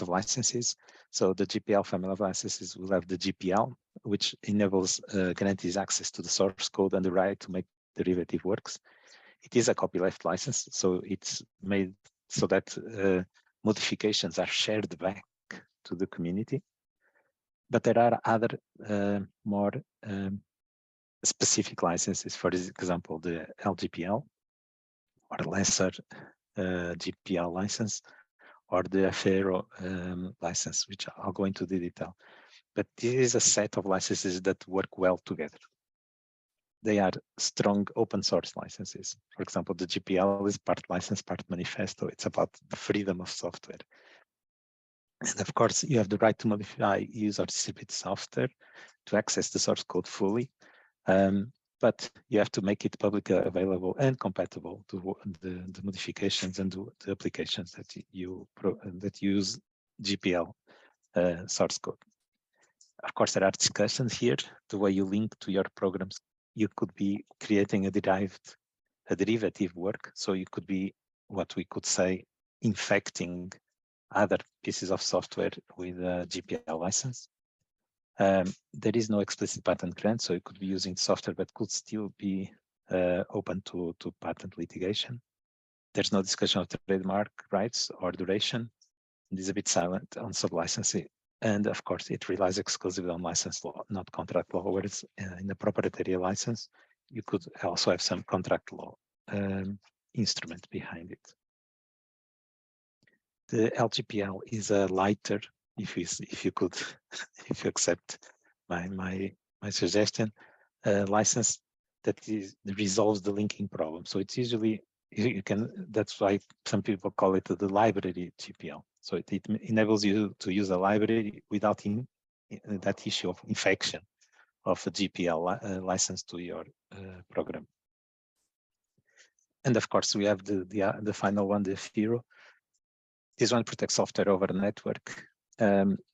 licenses. So the GPL family of licenses will have the GPL, which enables grantees access to the source code and the right to make derivative works. It is a copyleft license, so it's made so that modifications are shared back to the community. But there are other more specific licenses, for example, the LGPL, or lesser GPL license, or the Afero license, which I'll go into the detail. But this is a set of licenses that work well together. They are strong open source licenses. For example, the GPL is part license, part manifesto. It's about the freedom of software. And of course, you have the right to modify, use, or distribute software to access the source code fully. But you have to make it publicly available and compatible to the modifications and the applications that that use GPL source code. Of course, there are discussions here. The way you link to your programs, you could be creating a derivative work. So you could be what we could say infecting other pieces of software with a GPL license. There is no explicit patent grant, so it could be using software, but could still be open to patent litigation. There's no discussion of trademark rights or duration. It is a bit silent on sub-licensing. And of course, it relies exclusively on license law, not contract law, whereas in the proprietary license, you could also have some contract law instrument behind it. The LGPL is a lighter, if you could, if you accept my suggestion, license that resolves the linking problem. So it's usually that's why some people call it the library GPL. So it enables you to use a library without that issue of infection of a GPL license to your program. And of course, we have the final one, the Afero. This one protects software over a network.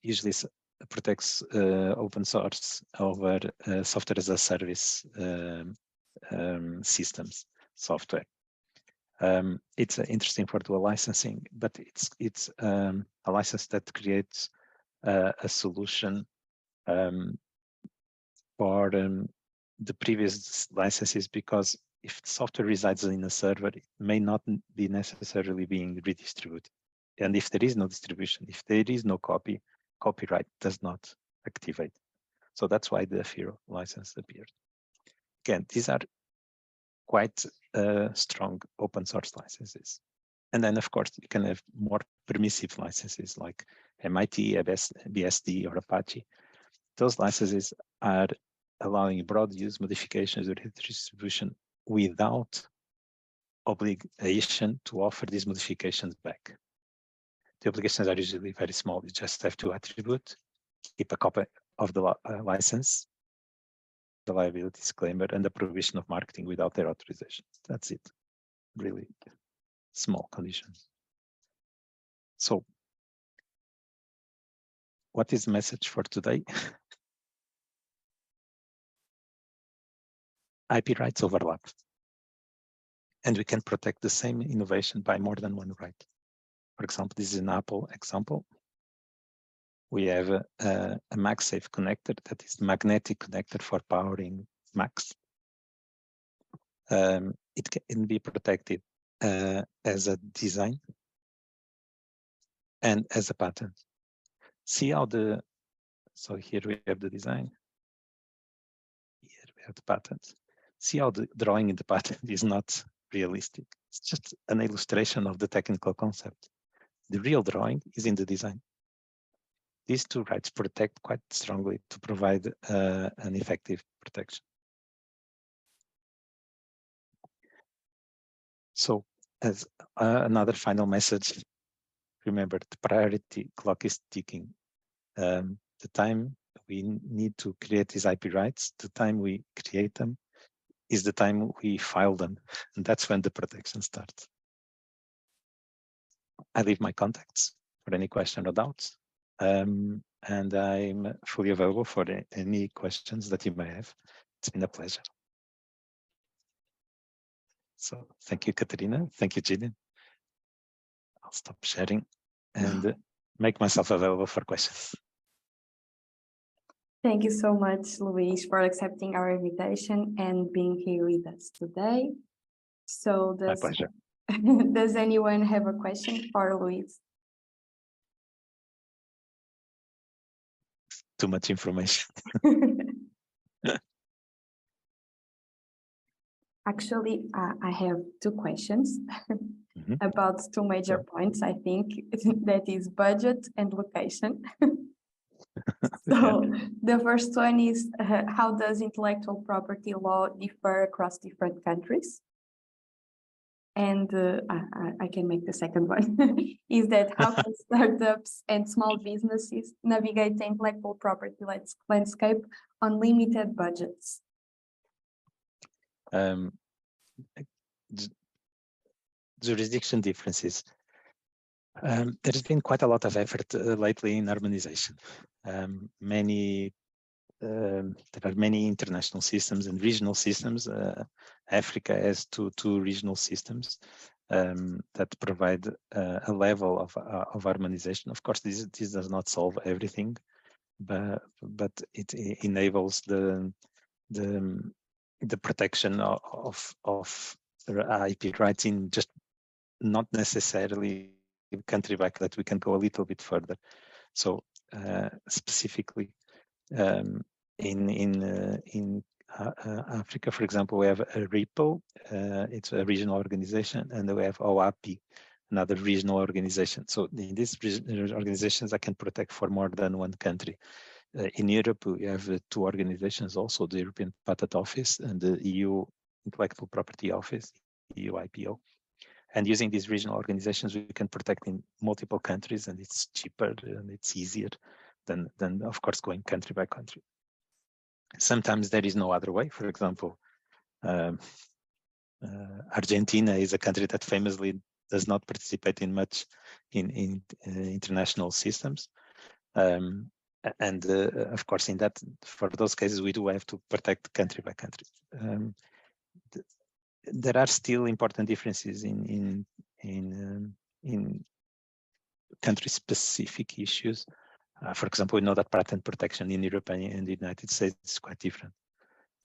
Usually protects open source over software as a service systems software. It's interesting for dual licensing, but it's a license that creates a solution for the previous licenses, because if software resides in a server, it may not be necessarily being redistributed. And if there is no distribution, if there is no copyright does not activate. So that's why the Afero license appeared. Again, these are quite strong open source licenses. And then, of course, you can have more permissive licenses like MIT, BSD, or Apache. Those licenses are allowing broad use, modifications, or redistribution without obligation to offer these modifications back. The obligations are usually very small. You just have to attribute, keep a copy of the license, the liability disclaimer, and the provision of marketing without their authorization. That's it. Really small conditions. So, what is the message for today? IP rights overlap, and we can protect the same innovation by more than one right. For example, this is an Apple example. We have a MagSafe connector that is magnetic connector for powering Macs. It can be protected as a design and as a patent. See how so here we have the design. Here we have the patent. See how the drawing in the patent is not realistic. It's just an illustration of the technical concept. The real drawing is in the design. These two rights protect quite strongly to provide an effective protection. So as another final message, remember the priority clock is ticking. The time we need to create these IP rights, the time we create them is the time we file them. And that's when the protection starts. I leave my contacts for any question or doubts. And I'm fully available for any questions that you may have. It's been a pleasure. So thank you, Katerina. Thank you, Gillian. I'll stop sharing and make myself available for questions. Thank you so much, Luis, for accepting our invitation and being here with us today. So My pleasure. does anyone have a question for Luis? Too much information. Actually, I have two questions about two major points, I think, that is budget and location. So the first one is, how does intellectual property law differ across different countries? And I can make the second one, is that how can startups and small businesses navigate the intellectual property landscape on limited budgets? Jurisdiction differences. There's been quite a lot of effort lately in harmonization. There are many international systems and regional systems. Africa has two regional systems that provide a level of harmonization. Of course, this does not solve everything, but it enables the protection of IP rights in just not necessarily country by that we can go a little bit further. So specifically in Africa, for example, we have a RIPO, it's a regional organization, and we have OAPI, another regional organization. So in these organizations, I can protect for more than one country. In Europe, we have two organizations also, the European Patent Office and the EU Intellectual Property Office, EU IPO. And using these regional organizations, we can protect in multiple countries, and it's cheaper and it's easier than of course, going country by country. Sometimes there is no other way. For example, Argentina is a country that famously does not participate in much in international systems. Of course, for those cases, we do have to protect country by country. There are still important differences in country-specific issues. For example, we know that patent protection in Europe and the United States is quite different,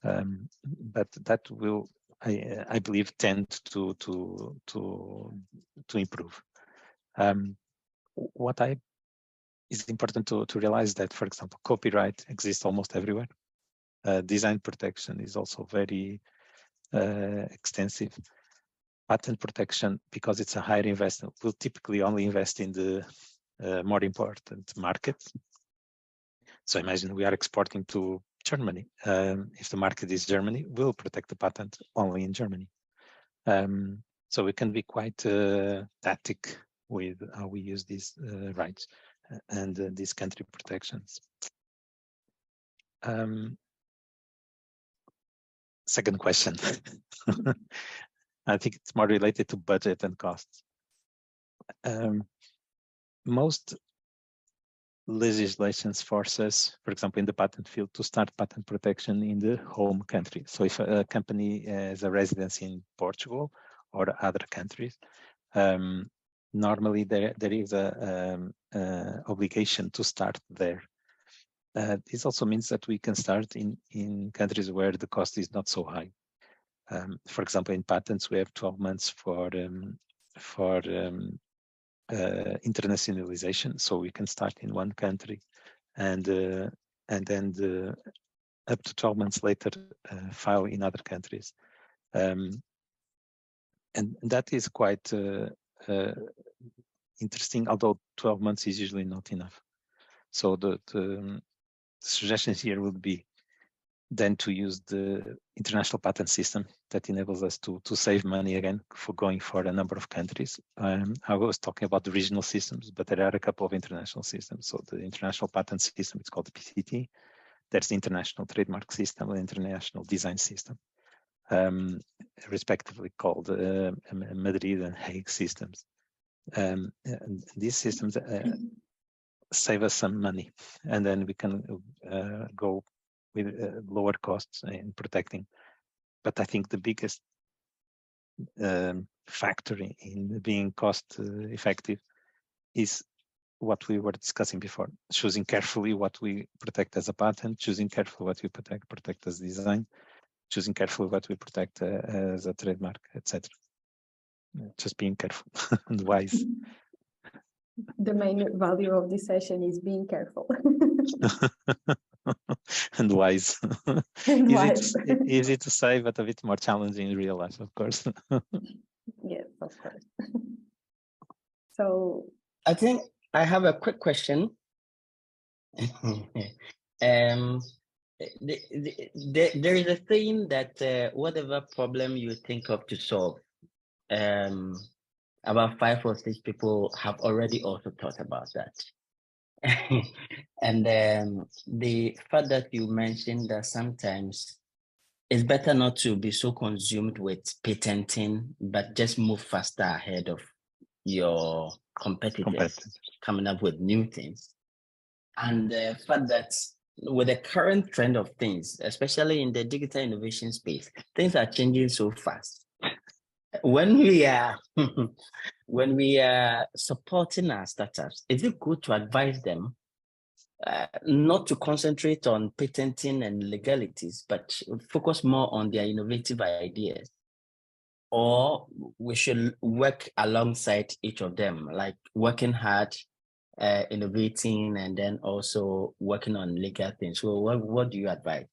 but that will, I believe, tend to improve. What is important to realize that, for example, copyright exists almost everywhere. Design protection is also very extensive. Patent protection, because it's a higher investment, will typically only invest in the more important markets. So imagine we are exporting to Germany. If the market is Germany, we'll protect the patent only in Germany. So we can be quite tactic with how we use these rights and these country protections. Second question. I think it's more related to budget and costs. Most legislations force us, for example, in the patent field, to start patent protection in the home country. So if a company has a residence in Portugal or other countries, normally there is a obligation to start there. This also means that we can start in countries where the cost is not so high. For example, in patents, we have 12 months for internationalization, so we can start in one country and then up to 12 months later file in other countries, and that is quite interesting, although 12 months is usually not enough. So the suggestions here would be then to use the international patent system that enables us to save money again for going for a number of countries. I was talking about the regional systems, but there are a couple of international systems. So the international patent system, it's called the PCT. There's the international trademark system, the international design system, respectively called Madrid and Hague systems. And these systems save us some money, and then we can go with lower costs in protecting. But I think the biggest factor in being cost effective is what we were discussing before, choosing carefully what we protect as a patent, choosing carefully what we protect as design, choosing carefully what we protect as a trademark, etc. Just being careful and wise. The main value of this session is being careful. And wise. And wise. Easy to say, but a bit more challenging in real life, of course. Yes, of course. So I think I have a quick question. There is a saying that whatever problem you think of to solve, about 5 or 6 people have already also thought about that. And the fact that you mentioned that sometimes it's better not to be so consumed with patenting, but just move faster ahead of your competitors coming up with new things. And the fact that with the current trend of things, especially in the digital innovation space, things are changing so fast. When we are supporting our startups, is it good to advise them not to concentrate on patenting and legalities, but focus more on their innovative ideas? Or we should work alongside each of them, like working hard, innovating, and then also working on legal things? So what do you advise?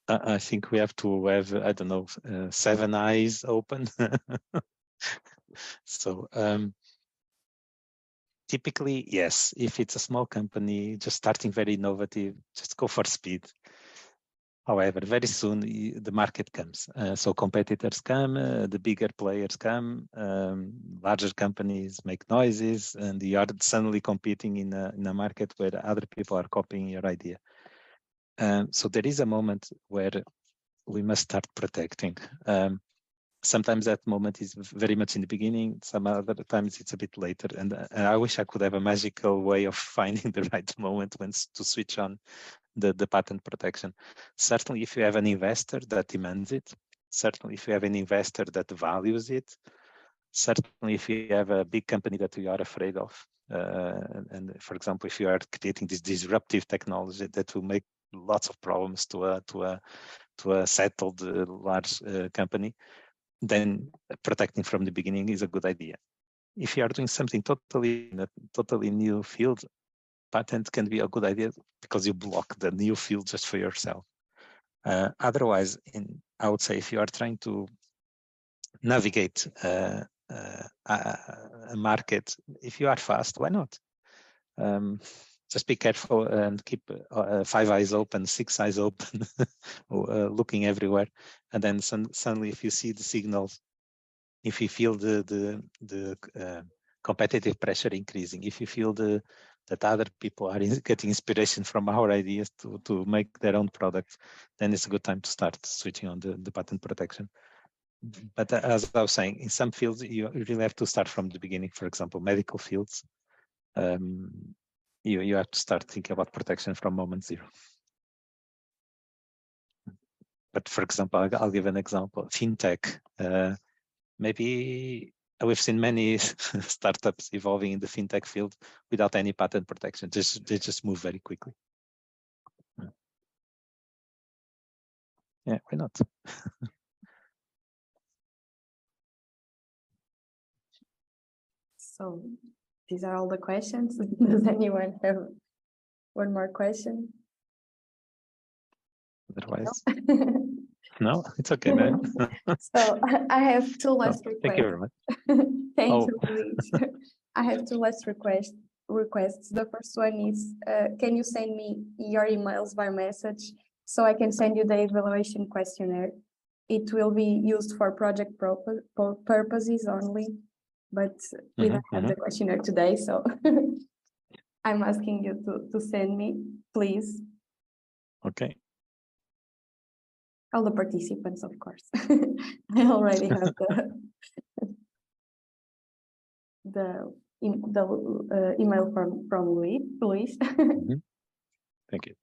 I think we have to have, I don't know, 7 eyes open. So typically, yes, if it's a small company, just starting very innovative, just go for speed. However, very soon the market comes. So competitors come, the bigger players come, larger companies make noises, and you are suddenly competing in a market where other people are copying your idea. So there is a moment where we must start protecting. Sometimes that moment is very much in the beginning. Some other times it's a bit later. And I wish I could have a magical way of finding the right moment when to switch on the patent protection. Certainly, if you have an investor that demands it, certainly if you have an investor that values it, certainly if you have a big company that you are afraid of, and for example, if you are creating this disruptive technology that will make lots of problems to a settled large company, then protecting from the beginning is a good idea. If you are doing something totally in a totally new field, patent can be a good idea because you block the new field just for yourself. Otherwise, I would say if you are trying to navigate a market, if you are fast, why not? Just be careful and keep 5 eyes open, 6 eyes open, looking everywhere. And then suddenly, if you see the signals, if you feel the competitive pressure increasing, if you feel that other people are getting inspiration from our ideas to make their own products, then it's a good time to start switching on the patent protection. But as I was saying, in some fields, you really have to start from the beginning. For example, medical fields, you have to start thinking about protection from moment zero. But for example, I'll give an example. FinTech, maybe we've seen many startups evolving in the FinTech field without any patent protection. They just move very quickly. Yeah, why not? So these are all the questions. Does anyone have one more question? Otherwise, no, it's okay, man. So I have 2 last requests. Thank you very much. Thank you, Luis. I have 2 last requests. The first one is, can you send me your emails by message so I can send you the evaluation questionnaire? It will be used for project purposes only, but we don't have the questionnaire today, so I'm asking you to send me, please. Okay. All the participants, of course. I already have the email from Luis. Thank you.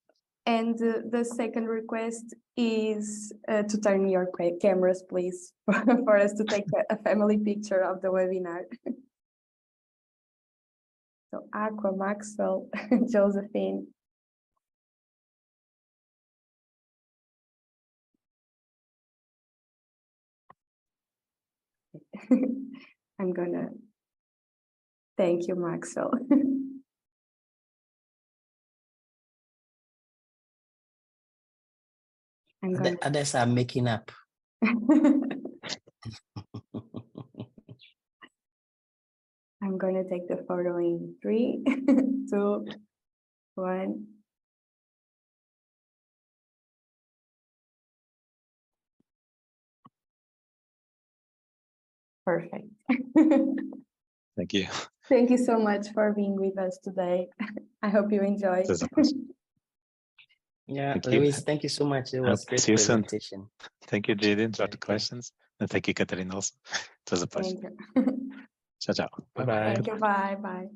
And the second request is to turn your cameras, please, for us to take a family picture of the webinar. So Aqua, Maxwell, Josephine. I'm gonna thank you, Maxwell. The others are making up. I'm gonna take the photo in 3, 2, 1. Perfect. Thank you. Thank you so much for being with us today. I hope you enjoyed. Yeah, Thank Luis, you. thank you so much. It was great See you soon. presentation. Thank you, Jaden, for the questions. And thank you, Katarina, also. It was a pleasure. Thank you. Ciao, ciao. Bye-bye. Thank you. Bye. Bye.